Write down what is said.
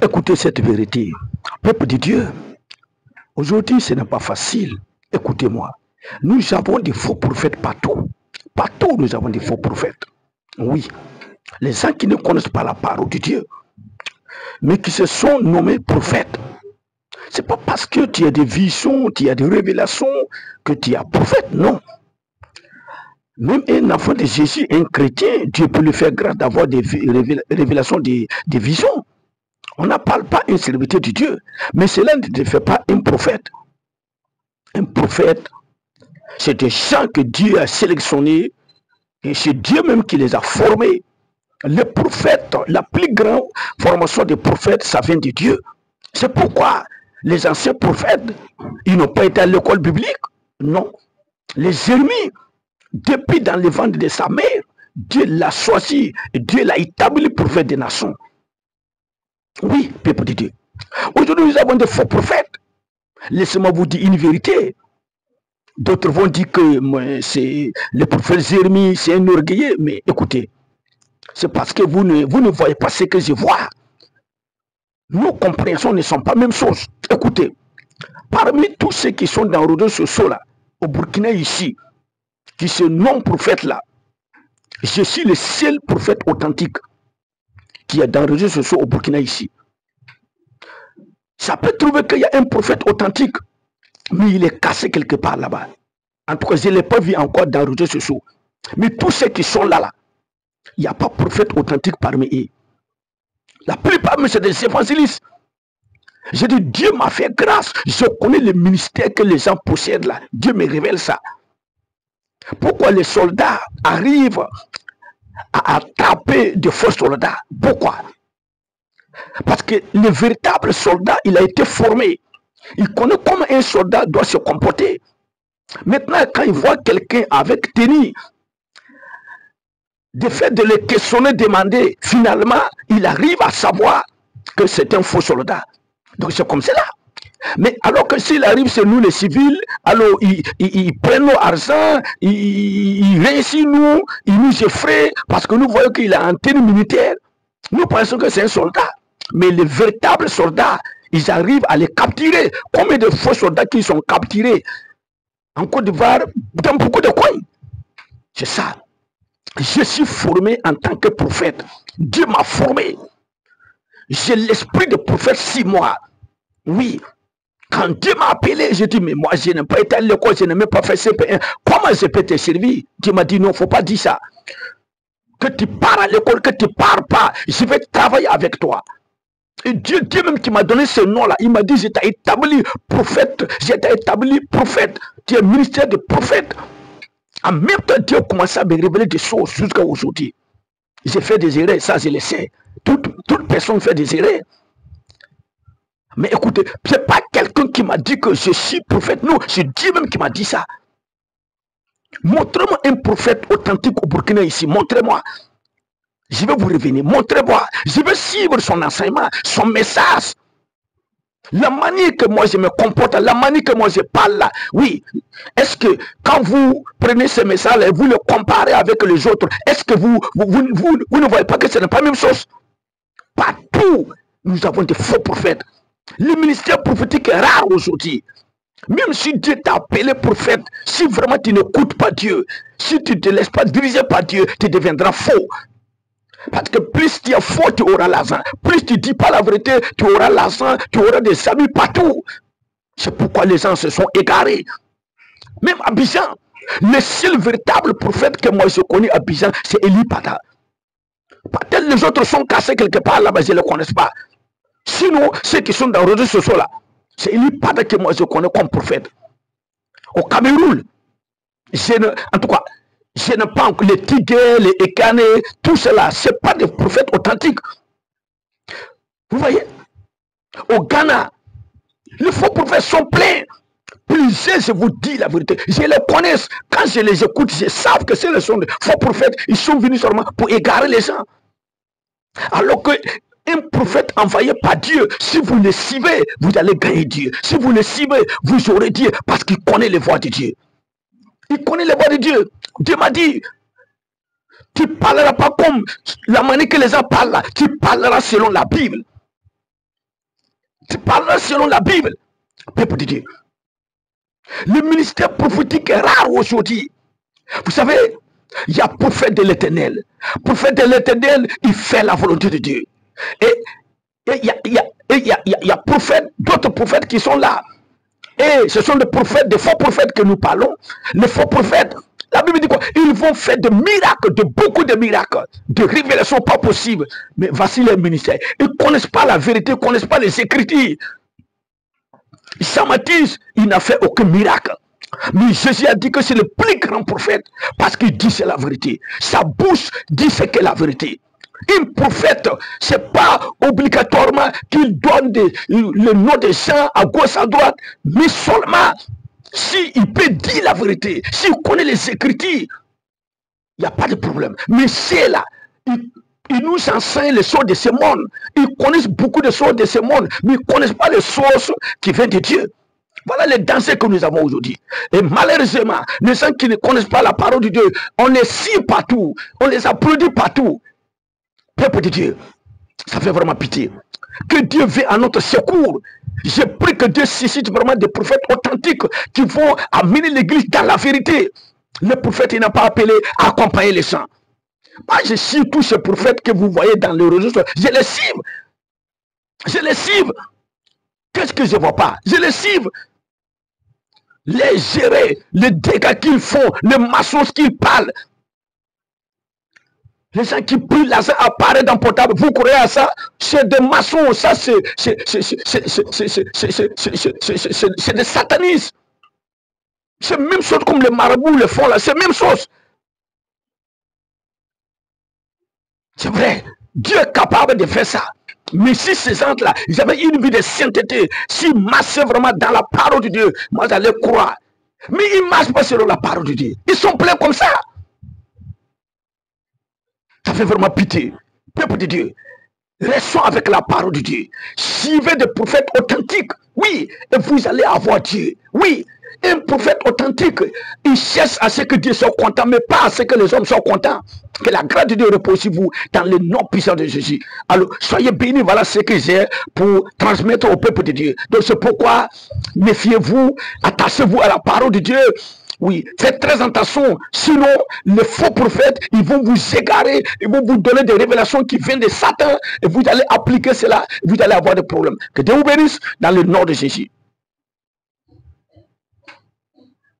Écoutez cette vérité. Peuple de Dieu, aujourd'hui ce n'est pas facile. Écoutez-moi. Nous avons des faux prophètes partout. Partout nous avons des faux prophètes. Oui. Les gens qui ne connaissent pas la parole de Dieu, mais qui se sont nommés prophètes. Ce n'est pas parce que tu as des visions, tu as des révélations, que tu es prophète, non. Même un enfant de Jésus, un chrétien, Dieu peut lui faire grâce d'avoir des révélations, des visions. On n'appelle pas un serviteur de Dieu, mais cela ne te fait pas un prophète. Un prophète, c'est des gens que Dieu a sélectionnés, et c'est Dieu même qui les a formés. Les prophètes, la plus grande formation des prophètes, ça vient de Dieu. C'est pourquoi les anciens prophètes, ils n'ont pas été à l'école biblique. Non. Les ennemis, depuis dans le ventre de sa mère, Dieu l'a choisi, Dieu l'a établi prophète des nations. Oui, peuple de Dieu. Aujourd'hui, nous avons des faux prophètes. Laissez-moi vous dire une vérité. D'autres vont dire que c'est le prophète Jérémie, c'est un orgueilleux. Mais écoutez, c'est parce que vous ne voyez pas ce que je vois. Nos compréhensions ne sont pas la même chose. Écoutez, parmi tous ceux qui sont dans le réseau social là, au Burkina ici, qui se nomment prophètes là, je suis le seul prophète authentique qui est dans le réseau social au Burkina ici. Ça peut trouver qu'il y a un prophète authentique, mais il est cassé quelque part là-bas. En tout cas, je ne l'ai pas vu encore dans le réseau social. Mais tous ceux qui sont là, il n'y a pas de prophète authentique parmi eux. La plupart, c'est des évangélistes. Je dis, Dieu m'a fait grâce. Je connais le ministère que les gens possèdent là. Dieu me révèle ça. Pourquoi les soldats arrivent à attraper de faux soldats? Pourquoi? Parce que le véritable soldat, il a été formé. Il connaît comment un soldat doit se comporter. Maintenant, quand il voit quelqu'un avec tenue, de fait de le questionner, demander, finalement, il arrive à savoir que c'est un faux soldat. Donc c'est comme cela. Mais alors que s'il arrive chez nous les civils, alors ils prennent nos argent, ils réussissent nous, ils nous effraient parce que nous voyons qu'il a un tenue militaire. Nous pensons que c'est un soldat. Mais les véritables soldats, ils arrivent à les capturer. Combien de faux soldats qui sont capturés en Côte d'Ivoire dans beaucoup de coins? C'est ça. Je suis formé en tant que prophète. Dieu m'a formé. J'ai l'esprit de prophète 6 mois. Oui. Quand Dieu m'a appelé, j'ai dit, mais moi, je n'ai pas été à l'école, je n'ai même pas fait CP1. Comment je peux te servir? Dieu m'a dit, non, il ne faut pas dire ça. Que tu pars à l'école, que tu ne pars pas, je vais travailler avec toi. Et Dieu même qui m'a donné ce nom-là, il m'a dit, je t'ai établi prophète, je t'ai établi prophète. Tu es ministère de prophète. En même temps, Dieu a commencé à me révéler des choses jusqu'à aujourd'hui. J'ai fait des erreurs, ça je le sais. Toute personne fait des erreurs. Mais écoutez, ce n'est pas quelqu'un qui m'a dit que je suis prophète. Non, c'est Dieu même qui m'a dit ça. Montrez-moi un prophète authentique au Burkina ici. Montrez-moi. Je vais vous revenir. Montrez-moi. Je vais suivre son enseignement, son message. La manière que moi je me comporte, la manière que moi je parle là, oui. Est-ce que quand vous prenez ce message et vous le comparez avec les autres, est-ce que vous ne voyez pas que ce n'est pas la même chose? Partout, nous avons des faux prophètes. Le ministère prophétique est rare aujourd'hui. Même si Dieu t'a appelé prophète, si vraiment tu n'écoutes pas Dieu, si tu ne te laisses pas diriger par Dieu, tu deviendras faux. Parce que plus tu es faux, tu auras l'argent. Plus tu ne dis pas la vérité, tu auras l'argent, tu auras des amis partout. C'est pourquoi les gens se sont égarés. Même à Abidjan, le seul véritable prophète que moi je connais à Abidjan, c'est Élie Pada. Peut-être les autres sont cassés quelque part là-bas, je ne les connais pas. Sinon, ceux qui sont dans le réseau social là, c'est Élie Pada que moi je connais comme prophète. Au Cameroun, en tout cas, je n'ai pas encore les Tigres, les Ekane, tout cela, ce n'est pas des prophètes authentiques. Vous voyez? Au Ghana, les faux prophètes sont pleins. Plusieurs, je vous dis la vérité, je les connais. Quand je les écoute, je sais que ce sont des faux prophètes. Ils sont venus seulement pour égarer les gens. Alors que un prophète envoyé par Dieu, si vous le suivez, vous allez gagner Dieu. Si vous le suivez, vous aurez Dieu parce qu'il connaît les voies de Dieu. Il connaît les voies de Dieu. Dieu m'a dit, tu ne parleras pas comme la manière que les gens parlent là. Tu parleras selon la Bible. Tu parles selon la Bible. Peuple de Dieu. Le ministère prophétique est rare aujourd'hui. Vous savez, il y a prophète de l'Éternel. Prophète de l'Éternel, il fait la volonté de Dieu. Et il y a d'autres prophètes qui sont là. Et ce sont des prophètes, des faux prophètes que nous parlons. Les faux prophètes, la Bible dit quoi? Ils vont faire des miracles, beaucoup de miracles, de révélations pas possibles. Mais voici les ministères. Ils ne connaissent pas la vérité, ils ne connaissent pas les Écritures. Jean-Baptiste, il n'a fait aucun miracle. Mais Jésus a dit que c'est le plus grand prophète parce qu'il dit c'est la vérité. Sa bouche dit ce qu'est la vérité. Un prophète, ce n'est pas obligatoirement qu'il donne le nom des gens à gauche, à droite, mais seulement s'il peut dire la vérité, s'il connaît les Écritures, il n'y a pas de problème. Mais c'est là, ils nous enseignent les choses de ce monde. Ils connaissent beaucoup de choses de ce monde, mais ils ne connaissent pas les sources qui viennent de Dieu. Voilà les dangers que nous avons aujourd'hui. Et malheureusement, les gens qui ne connaissent pas la parole de Dieu, on les signe partout, on les applaudit partout. Peuple de Dieu, ça fait vraiment pitié. Que Dieu vienne à notre secours. J'ai pris que Dieu suscite vraiment des prophètes authentiques qui vont amener l'église dans la vérité. Le prophète, il n'a pas appelé à accompagner les gens. Moi, je cible tous ces prophètes que vous voyez dans les réseaux sociaux. Je les cible. Je les cible. Qu'est-ce que je ne vois pas? Je les cible. Les gérer, les dégâts qu'ils font, les mensonges qu'ils parlent. Les gens qui prient l'argent apparaît dans le portable, vous croyez à ça? C'est des maçons, ça c'est des satanistes. C'est la même chose comme les marabouts le font là, c'est la même chose. C'est vrai, Dieu est capable de faire ça. Mais si ces gens-là, ils avaient une vie de sainteté, s'ils marchaient vraiment dans la parole de Dieu, moi j'allais croire. Mais ils ne marchent pas selon la parole de Dieu. Ils sont pleins comme ça. Ça fait vraiment pitié. Peuple de Dieu, restons avec la parole de Dieu. Suivez des prophètes authentiques. Oui, et vous allez avoir Dieu. Oui, un prophète authentique, il cherche à ce que Dieu soit content, mais pas à ce que les hommes soient contents. Que la grâce de Dieu repose sur vous dans le nom puissant de Jésus. Alors, soyez bénis, voilà ce que j'ai pour transmettre au peuple de Dieu. Donc, c'est pourquoi, méfiez-vous, attachez-vous à la parole de Dieu. Oui, faites très attention, sinon les faux prophètes, ils vont vous égarer, ils vont vous donner des révélations qui viennent de Satan, et vous allez appliquer cela, et vous allez avoir des problèmes. Que Dieu vous bénisse dans le nom de Jésus.